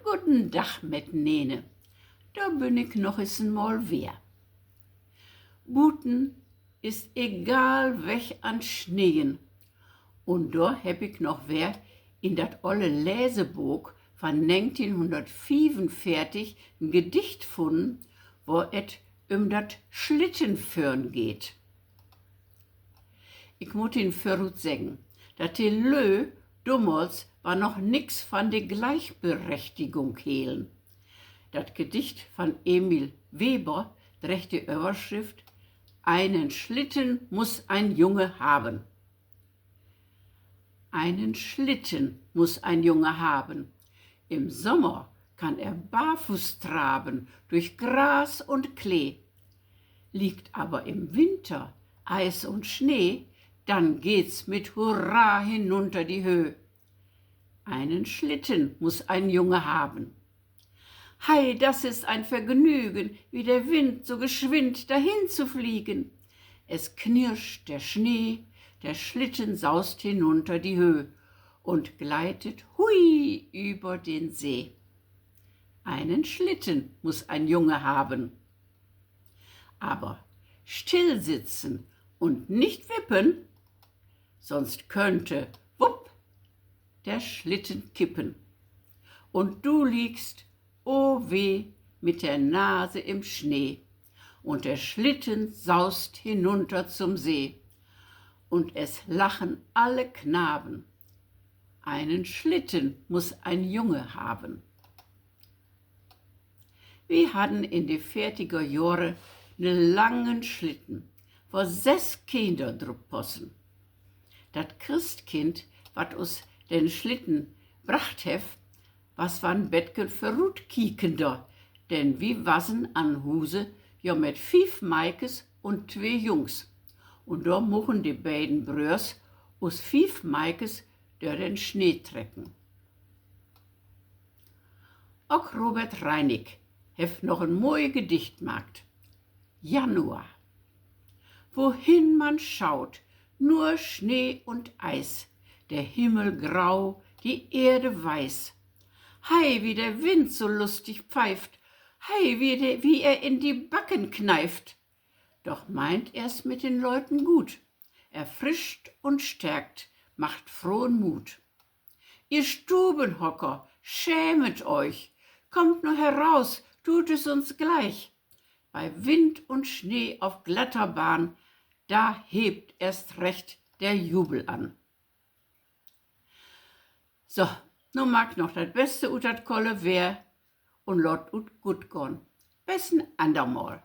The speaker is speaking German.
Guten Dach met Nene, da bin ich noch mal wer. Buten ist egal weg an Schneen. Und da heb ich noch wer in dat olle Lesebuch von 1945 ein Gedicht gefunden, wo et dat Schlittenführen geht. Ich muss ihn verrut sagen, dat die Lö damals war noch nix von der Gleichberechtigung hehlen. Dat Gedicht von Emil Weber trägt die Überschrift Einen Schlitten muss ein Junge haben. Einen Schlitten muss ein Junge haben. Im Sommer kann er barfuß traben durch Gras und Klee. Liegt aber im Winter Eis und Schnee, dann geht's mit Hurra hinunter die Höhe. Einen Schlitten muss ein Junge haben. Hei, das ist ein Vergnügen, wie der Wind so geschwind dahin zu fliegen. Es knirscht der Schnee, der Schlitten saust hinunter die Höhe und gleitet hui über den See. Einen Schlitten muss ein Junge haben. Aber still sitzen und nicht wippen, sonst könnte, wupp, der Schlitten kippen. Und du liegst, oh weh, mit der Nase im Schnee, und der Schlitten saust hinunter zum See, und es lachen alle Knaben. Einen Schlitten muss ein Junge haben. Wir hatten in die 40er Jahre ne langen Schlitten, wo 6 Kinder drup possen. Dat Christkind, wat us den Schlitten bracht hef, was waren Bettgen verrut kiekender, denn wie wassen an Huse ja mit 5 Meikes und 2 Jungs. Und da muchen die beiden Brüers us 5 Meikes durch den Schnee trecken. Auch Robert Reinig heft noch ein mooi Gedicht magt. Januar. Wohin man schaut, nur Schnee und Eis, der Himmel grau, die Erde weiß. Hei, wie der Wind so lustig pfeift, hei, wie er in die Backen kneift. Doch meint er's mit den Leuten gut, erfrischt und stärkt, macht frohen Mut. Ihr Stubenhocker, schämet euch, kommt nur heraus, tut es uns gleich. Bei Wind und Schnee auf glatter Bahn, da hebt erst recht der Jubel an. So, nun mag noch das Beste ut dat Kolle wär und lot ut gut gon. Besten andermal.